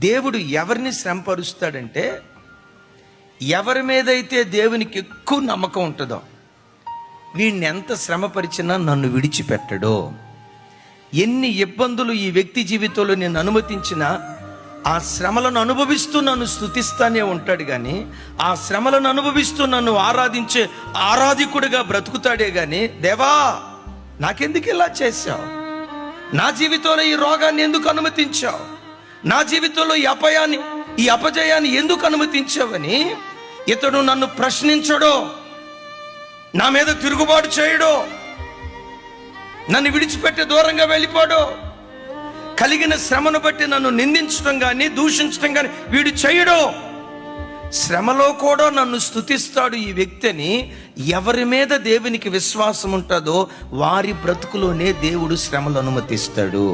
దేవుడు ఎవరిని శ్రమపరుస్తాడంటే, ఎవరి మీదైతే దేవునికి ఎక్కువ నమ్మకం ఉంటుందో, వీడిని ఎంత శ్రమపరిచినా నన్ను విడిచిపెట్టడో. ఎన్ని ఇబ్బందులు ఈ వ్యక్తి జీవితంలో నేను అనుమతించినా ఆ శ్రమలను అనుభవిస్తూ నన్ను స్తుతిస్తానే ఉంటాడు, కానీ ఆ శ్రమలను అనుభవిస్తూ నన్ను ఆరాధించే ఆరాధికుడిగా బ్రతుకుతాడే కానీ, దేవా నాకెందుకు ఇలా చేశావు, నా జీవితంలో ఈ రోగాన్ని ఎందుకు అనుమతించావు, నా జీవితంలో ఈ అపజయాన్ని ఎందుకు అనుమతించావని ఇతడు నన్ను ప్రశ్నించడో, నా మీద తిరుగుబాటు చేయడో, నన్ను విడిచిపెట్టి దూరంగా వెళ్ళిపోడో, కలిగిన శ్రమను బట్టి నన్ను నిందించడం కానీ దూషించడం కానీ వీడు చేయడో. శ్రమలో కూడా నన్ను స్తుతిస్తాడు ఈ వ్యక్తిని. ఎవరి మీద దేవునికి విశ్వాసం ఉంటుందో వారి బ్రతుకులోనే దేవుడు శ్రమలు అనుమతిస్తాడు.